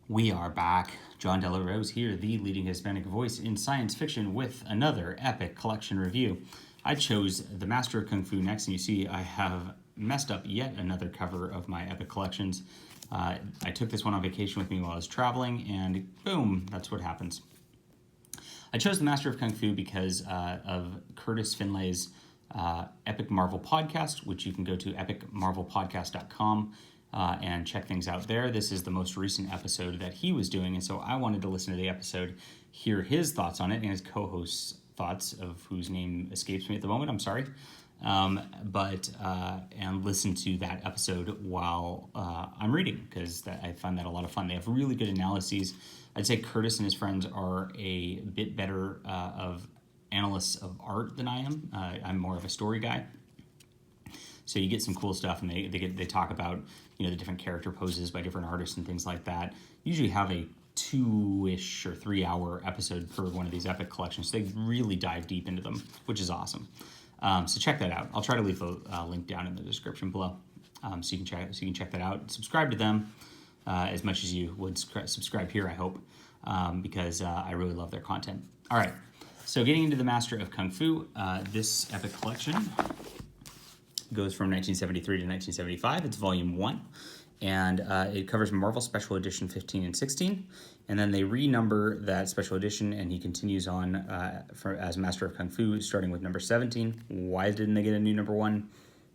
We are back. John Della Rose here, the leading Hispanic voice in science fiction, with another epic collection review. I chose The Master of Kung Fu next, and you see I have messed up yet another cover of my epic collections. I took this one on vacation with me while I was traveling, and boom, that's what happens. I chose The Master of Kung Fu because of Curtis Finlay's Epic Marvel Podcast, which you can go to epicmarvelpodcast.com and check things out there. This is the most recent episode that he was doing, and so I wanted to listen to the episode, hear his thoughts on it, and his co-host's thoughts, of whose name escapes me at the moment. I'm sorry. And listen to that episode while I'm reading, because I find that a lot of fun. They have really good analyses. I'd say Curtis and his friends are a bit better of analysts of art than I am. I'm more of a story guy. So you get some cool stuff, and they talk about, the different character poses by different artists and things like that. Usually have a 2-ish or 3-hour episode per one of these epic collections. So they really dive deep into them, which is awesome. So check that out. I'll try to leave the link down in the description below, so you can check that out. Subscribe to them as much as you would subscribe here, I hope, because I really love their content. All right, so getting into The Master of Kung Fu, this epic collection goes from 1973 to 1975. It's volume 1, and it covers Marvel Special Edition 15 and 16, and then they renumber that special edition, and he continues on as Master of Kung Fu, starting with number 17. Why didn't they get a new number 1?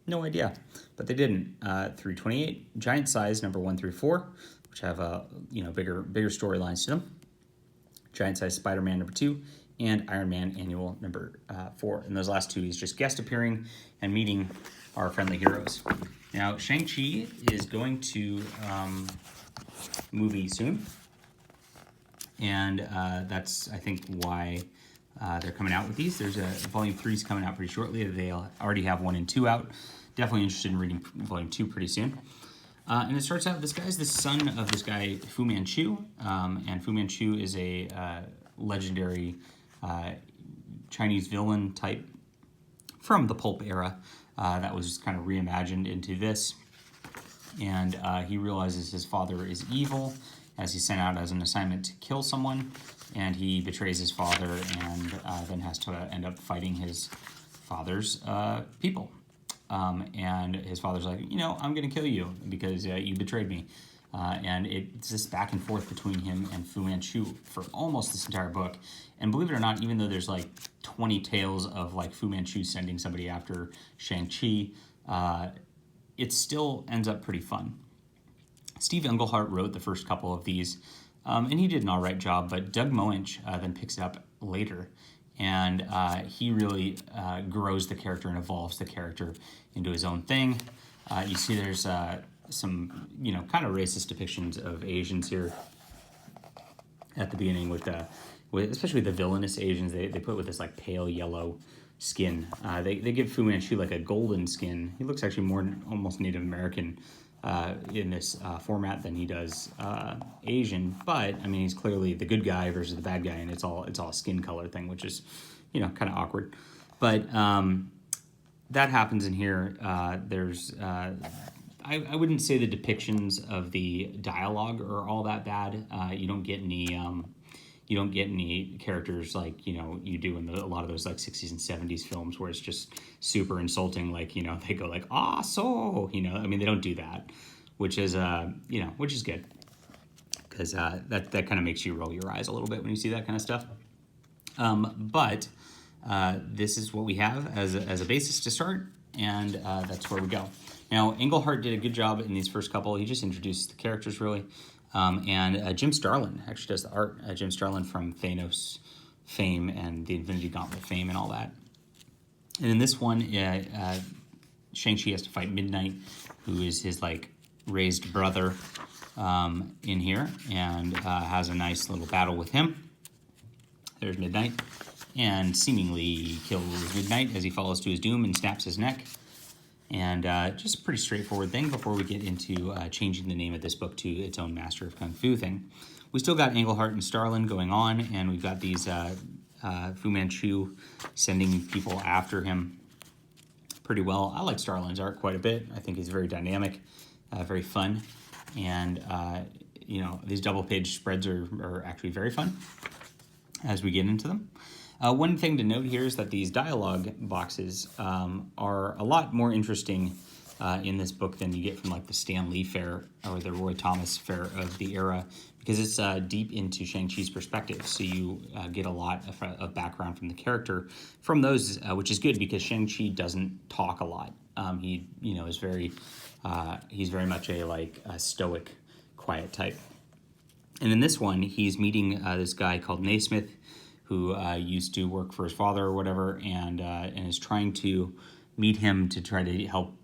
No idea, but they didn't. 328, Giant Size, number 1 through 4, which have bigger storylines to them. Giant Size Spider-Man, number 2, and Iron Man Annual, number 4. And those last two, he's just guest appearing and meeting our friendly heroes. Now, Shang-Chi is going to movie soon, and that's, I think, why they're coming out with these. There's volume 3 is coming out pretty shortly. They'll already have 1 and 2 out. Definitely interested in reading volume 2 pretty soon. And it starts out, this guy's the son of this guy, Fu Manchu, and Fu Manchu is a legendary Chinese villain type from the pulp era that was kind of reimagined into this. And he realizes his father is evil, as he's sent out as an assignment to kill someone, and he betrays his father and then has to end up fighting his father's people. And his father's like, I'm going to kill you because you betrayed me. And it's this back and forth between him and Fu Manchu for almost this entire book. And believe it or not, even though there's like 20 tales of like Fu Manchu sending somebody after Shang-Chi, it still ends up pretty fun. Steve Englehart wrote the first couple of these, and he did an all right job, but Doug Moench then picks it up later. And he really grows the character and evolves the character into his own thing. You see there's some, kind of racist depictions of Asians here at the beginning with especially the villainous Asians. They put with this like pale yellow skin. They give Fu Manchu like a golden skin. He looks actually more almost Native American in this format than he does Asian, but I mean he's clearly the good guy versus the bad guy, and it's all a skin color thing, which is kind of awkward. But that happens in here. There's I wouldn't say the depictions of the dialogue are all that bad. You don't get any characters like you do in a lot of those like 60s and 70s films where it's just super insulting, like they go like I mean they don't do that, which is which is good, because that kind of makes you roll your eyes a little bit when you see that kind of stuff. But this is what we have as a basis to start, and that's where we go. Now, Englehart did a good job in these first couple. He just introduced the characters, really. And Jim Starlin actually does the art. Jim Starlin from Thanos fame and the Infinity Gauntlet fame and all that. And in this one, Shang-Chi has to fight Midnight, who is his, raised brother in here, and has a nice little battle with him. There's Midnight, and seemingly kills Midnight as he falls to his doom and snaps his neck. And just a pretty straightforward thing before we get into changing the name of this book to its own Master of Kung Fu thing. We still got Englehart and Starlin going on, and we've got these Fu Manchu sending people after him pretty well. I like Starlin's art quite a bit. I think he's very dynamic, very fun, and these double-page spreads are actually very fun as we get into them. One thing to note here is that these dialogue boxes are a lot more interesting in this book than you get from like the Stan Lee fare or the Roy Thomas fare of the era, because it's deep into Shang-Chi's perspective. So you get a lot of background from the character from those, which is good because Shang-Chi doesn't talk a lot. He is he's very much a stoic, quiet type. And in this one, he's meeting this guy called Naismith, who used to work for his father or whatever, and is trying to meet him to try to help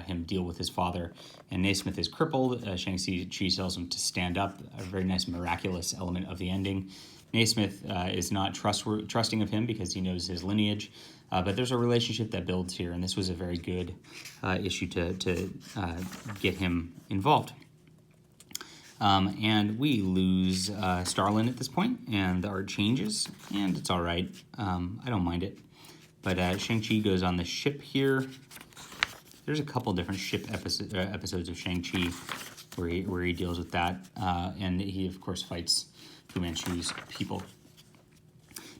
him deal with his father. And Naismith is crippled. Shang-Chi tells him to stand up, a very nice miraculous element of the ending. Naismith is not trusting of him because he knows his lineage, but there's a relationship that builds here, and this was a very good issue to get him involved. And we lose Starlin at this point, and the art changes, and it's all right. I don't mind it. But Shang-Chi goes on the ship here. There's a couple different ship episodes of Shang-Chi where he deals with that, and he, of course, fights Fu Manchu's people.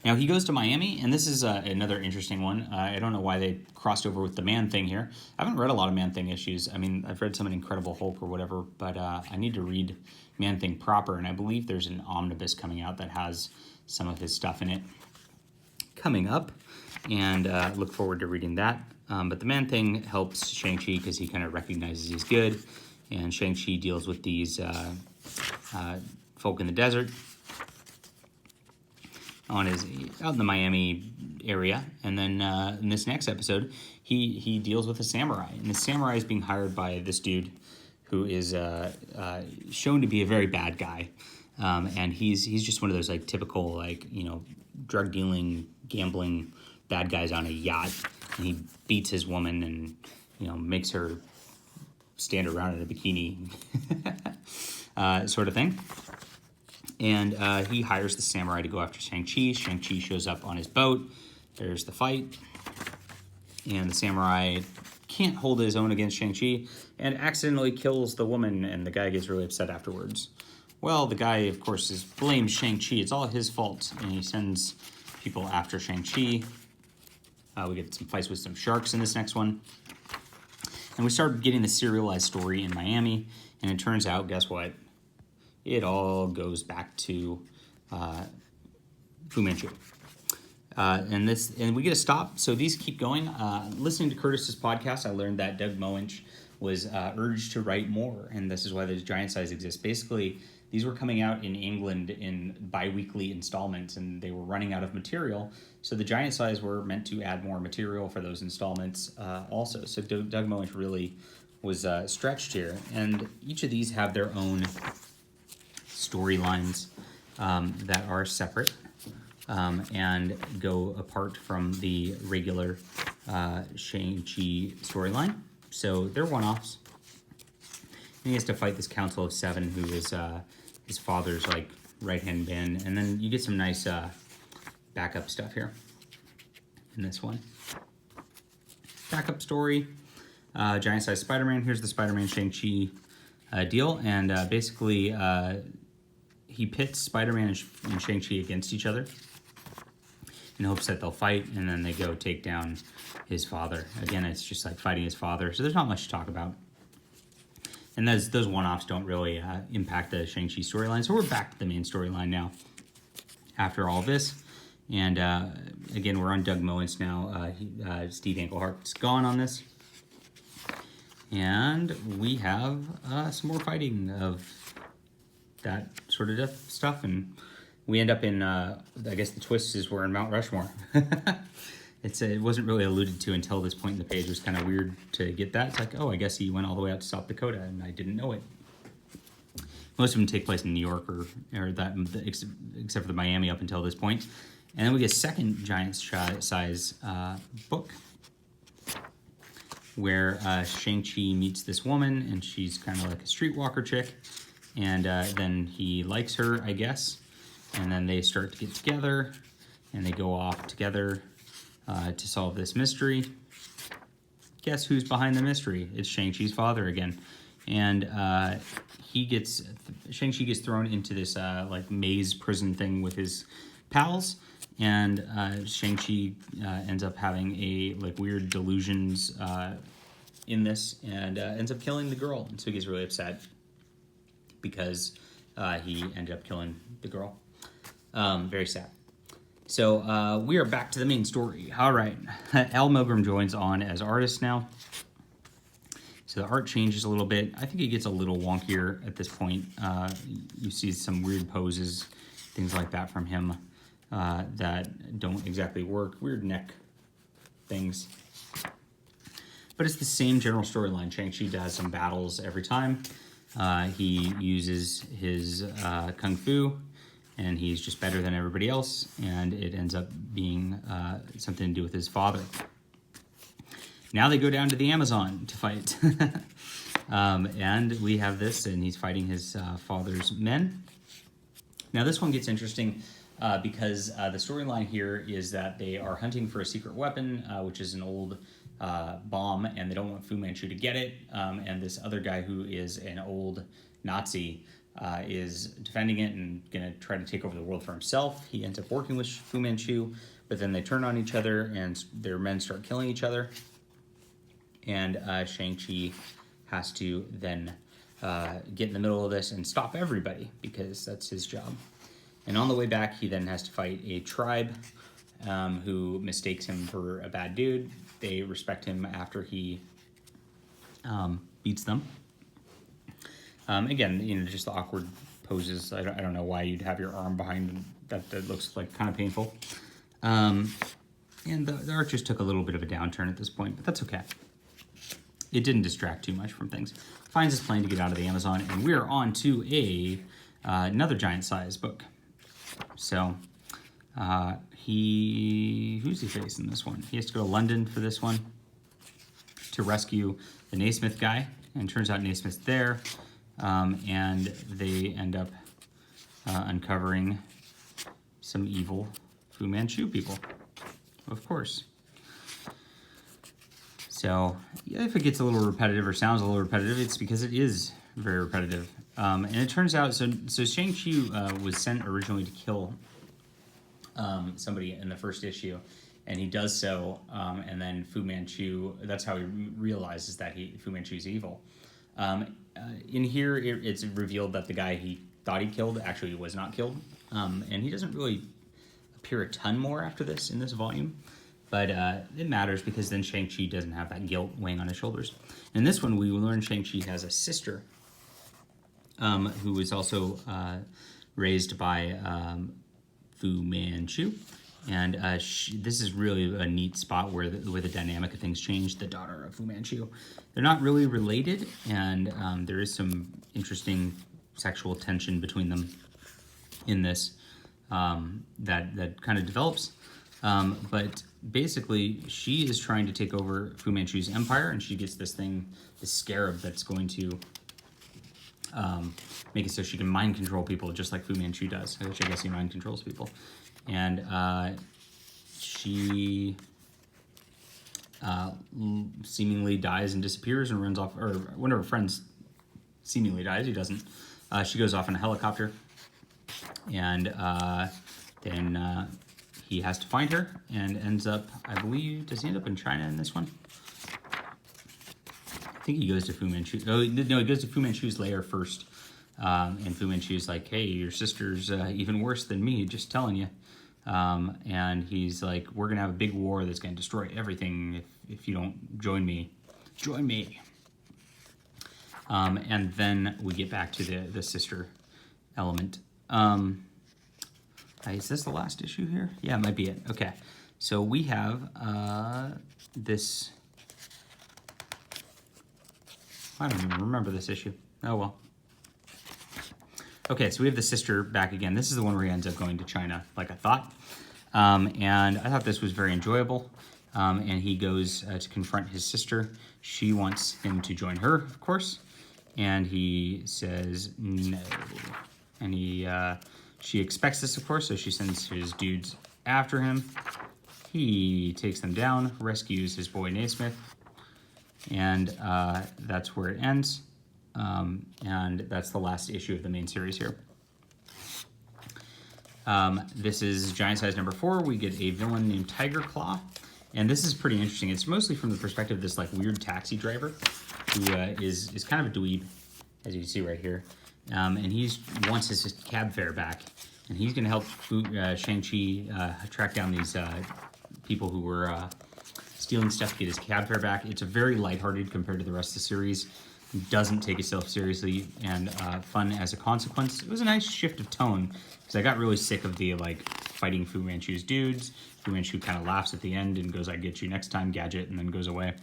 Now, he goes to Miami, and this is another interesting one. I don't know why they crossed over with the Man-Thing here. I haven't read a lot of Man-Thing issues. I mean, I've read some in Incredible Hulk or whatever, but I need to read Man-Thing proper, and I believe there's an omnibus coming out that has some of his stuff in it coming up, and look forward to reading that. But the Man-Thing helps Shang-Chi because he kind of recognizes he's good, and Shang-Chi deals with these folk in the desert out in the Miami area. And then in this next episode, he deals with a samurai, and the samurai is being hired by this dude who is shown to be a very bad guy, and he's just one of those like typical drug dealing, gambling bad guys on a yacht, and he beats his woman and makes her stand around in a bikini sort of thing. And he hires the samurai to go after Shang-Chi. Shang-Chi shows up on his boat. There's the fight. And the samurai can't hold his own against Shang-Chi and accidentally kills the woman, and the guy gets really upset afterwards. Well, the guy, of course, blames Shang-Chi. It's all his fault, and he sends people after Shang-Chi. We get some fights with some sharks in this next one. And we start getting the serialized story in Miami, and it turns out, guess what? It all goes back to Fu Manchu. And we get a stop, so these keep going. Listening to Curtis's podcast, I learned that Doug Moench was urged to write more, and this is why the giant size exists. Basically, these were coming out in England in bi-weekly installments, and they were running out of material, so the giant size were meant to add more material for those installments also. So Doug Moench really was stretched here, and each of these have their own storylines that are separate and go apart from the regular Shang-Chi storyline. So they're one-offs. And he has to fight this Council of Seven, who is his father's right-hand man. And then you get some nice backup stuff here in this one. Backup story, giant-sized Spider-Man. Here's the Spider-Man Shang-Chi deal, and basically he pits Spider-Man and Shang-Chi against each other in hopes that they'll fight, and then they go take down his father. Again, it's just like fighting his father, so there's not much to talk about. And those one-offs don't really impact the Shang-Chi storyline, so we're back to the main storyline now after all this. And again, we're on Doug Moench now. Steve Englehart's gone on this. And we have some more fighting of that sort of death stuff, and we end up in, I guess the twist is we're in Mount Rushmore. It wasn't really alluded to until this point in the page. It was kind of weird to get that. It's like, oh, I guess he went all the way out to South Dakota, and I didn't know it. Most of them take place in New York, or that, except for the Miami up until this point. And then we get a second giant size book where Shang-Chi meets this woman, and she's kind of like a streetwalker chick. And then he likes her, I guess. And then they start to get together, and they go off together to solve this mystery. Guess who's behind the mystery? It's Shang-Chi's father again. and Shang-Chi gets thrown into this like maze prison thing with his pals, and Shang-Chi ends up having a like weird delusions in this, and ends up killing the girl, and so he gets really upset because he ended up killing the girl. Very sad. So we are back to the main story. All right, Al Milgrom joins on as artist now. So the art changes a little bit. I think it gets a little wonkier at this point. You see some weird poses, things like that from him that don't exactly work. Weird neck things. But it's the same general storyline. Shang-Chi does some battles every time. He uses his kung fu, and he's just better than everybody else, and it ends up being something to do with his father. Now they go down to the Amazon to fight. And we have this, and he's fighting his father's men. Now this one gets interesting because the storyline here is that they are hunting for a secret weapon, which is an old bomb, and they don't want Fu Manchu to get it. And this other guy who is an old Nazi is defending it and going to try to take over the world for himself. He ends up working with Fu Manchu, but then they turn on each other, and their men start killing each other. And Shang-Chi has to then get in the middle of this and stop everybody, because that's his job. And on the way back, he then has to fight a tribe who mistakes him for a bad dude. They respect him after he beats them. Again, you know, just the awkward poses. I don't know why you'd have your arm behind that. That looks like kind of painful. And the art just took a little bit of a downturn at this point, but that's okay. It didn't distract too much from things. Finds his plane to get out of the Amazon, and we're on to another giant size book. So who's he facing this one? He has to go to London for this one to rescue the Naismith guy, and turns out Naismith's there, and they end up uncovering some evil Fu Manchu people, of course. So if it gets a little repetitive or sounds a little repetitive, it's because it is very repetitive. And it turns out, so Shang-Chi was sent originally to kill somebody in the first issue, and he does so, and then Fu Manchu, that's how he realizes that Fu Manchu is evil. In here, it's revealed that the guy he thought he killed actually was not killed, and he doesn't really appear a ton more after this in this volume. But it matters because then Shang-Chi doesn't have that guilt weighing on his shoulders. In this one, we learn Shang-Chi has a sister who was also raised by Fu Manchu. And this is really a neat spot where the dynamic of things change. The daughter of Fu Manchu. They're not really related, and there is some interesting sexual tension between them in this that kind of develops. But basically, she is trying to take over Fu Manchu's empire, and she gets this scarab that's going to make it so she can mind control people, just like Fu Manchu does, which I guess he mind controls people. And she seemingly dies and disappears and runs off, or one of her friends seemingly dies. He doesn't. She goes off in a helicopter, and then he has to find her, and ends up, I believe, does he end up in China in this one? I think he goes to Fu Manchu. Oh, no, he goes to Fu Manchu's lair first. And Fu Manchu's like, hey, your sister's even worse than me, just telling you. And he's like, we're going to have a big war that's going to destroy everything if you don't join me. Join me. And then we get back to the sister element. Is this the last issue here? Yeah, it might be it. Okay. So we have this... I don't even remember this issue. Oh, well. Okay, so we have the sister back again. This is the one where he ends up going to China, like I thought. And I thought this was very enjoyable. And he goes to confront his sister. She wants him to join her, of course. And he says no. And she expects this, of course, so she sends his dudes after him. He takes them down, rescues his boy Naismith, and that's where it ends. and that's the last issue of the main series here. This is Giant Size number 4. We get a villain named Tiger Claw, and this is pretty interesting. It's mostly from the perspective of this like weird taxi driver who is kind of a dweeb, as you can see right here, and he wants his cab fare back, and he's going to help Shang-Chi track down these people who were stealing stuff to get his cab fare back. It's a very lighthearted compared to the rest of the series. It doesn't take itself seriously, and fun as a consequence. It was a nice shift of tone, because I got really sick of the like fighting Fu Manchu's dudes. Fu Manchu kind of laughs at the end and goes, "I get you next time, Gadget," and then goes away.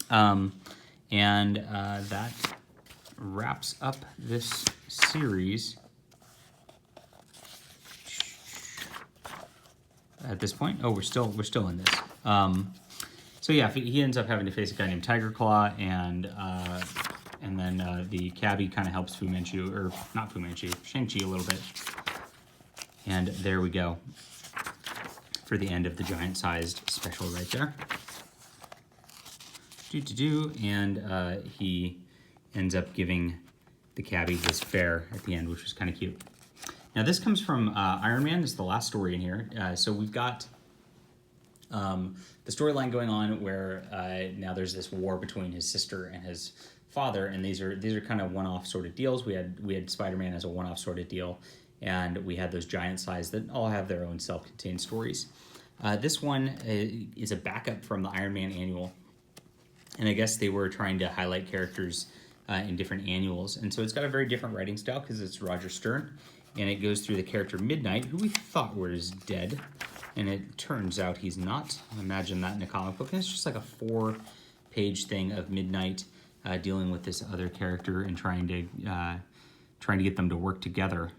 That wraps up this series at this point. Oh, we're still in this. So yeah, he ends up having to face a guy named Tiger Claw, and then the cabbie kind of helps Fu Manchu, or not Fu Manchu, Shang-Chi a little bit. And there we go for the end of the giant-sized special right there. And he ends up giving the cabbie his fare at the end, which was kind of cute. Now this comes from Iron Man. This is the last story in here. So we've got the storyline going on where now there's this war between his sister and his father, and these are kind of one-off sort of deals. We had Spider-Man as a one-off sort of deal, and we had those giant size that all have their own self-contained stories. This one is a backup from the Iron Man annual, and I guess they were trying to highlight characters in different annuals, and so it's got a very different writing style because it's Roger Stern, and it goes through the character Midnight, who we thought was dead, and it turns out he's not. Imagine that in a comic book, and it's just like a 4-page thing of Midnight dealing with this other character and trying to get them to work together.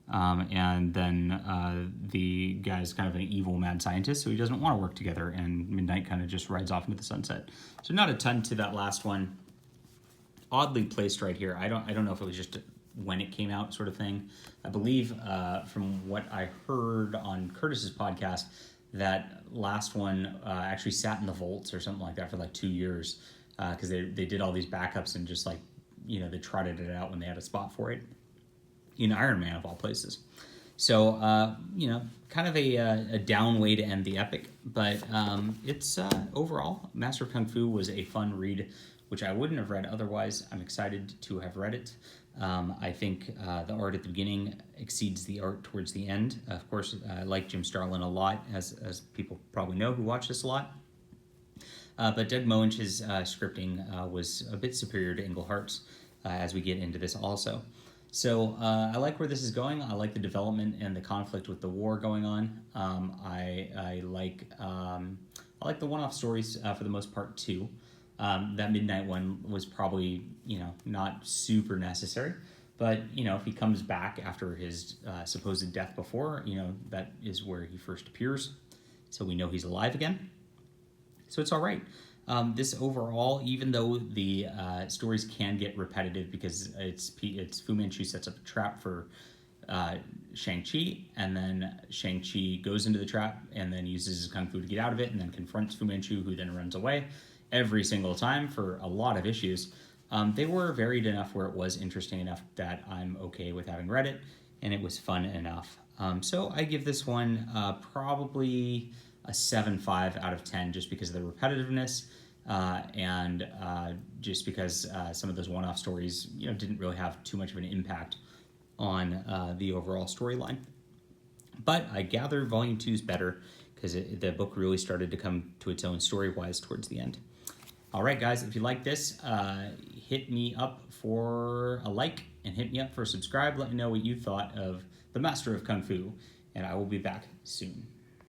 And then the guy's kind of an evil mad scientist, so he doesn't want to work together, and Midnight kind of just rides off into the sunset. So not a ton to that last one. Oddly placed right here. I don't know if it was just when it came out sort of thing. I believe from what I heard on Curtis's podcast, that last one actually sat in the vaults or something like that for like 2 years, because they did all these backups and just like, they trotted it out when they had a spot for it in Iron Man of all places. So, kind of a down way to end the epic, but it's overall, Master of Kung Fu was a fun read, which I wouldn't have read otherwise. I'm excited to have read it. I think the art at the beginning exceeds the art towards the end. Of course, I like Jim Starlin a lot, as people probably know who watch this a lot. But Doug Moench's scripting was a bit superior to Englehart's as we get into this also. So I like where this is going. I like the development and the conflict with the war going on. I like the one-off stories for the most part too. That Midnight one was probably, not super necessary, but, if he comes back after his supposed death before, that is where he first appears, so we know he's alive again. So it's all right. This overall, even though the stories can get repetitive because it's Fu Manchu sets up a trap for Shang-Chi, and then Shang-Chi goes into the trap and then uses his kung fu to get out of it, and then confronts Fu Manchu, who then runs away every single time for a lot of issues. They were varied enough where it was interesting enough that I'm okay with having read it, and it was fun enough. So I give this one probably a 7.5 out of 10 just because of the repetitiveness, and just because some of those one-off stories didn't really have too much of an impact on the overall storyline. But I gather Volume 2 is better because the book really started to come to its own story-wise towards the end. All right, guys, if you like this, hit me up for a like and hit me up for a subscribe. Let me know what you thought of The Master of Kung Fu, and I will be back soon.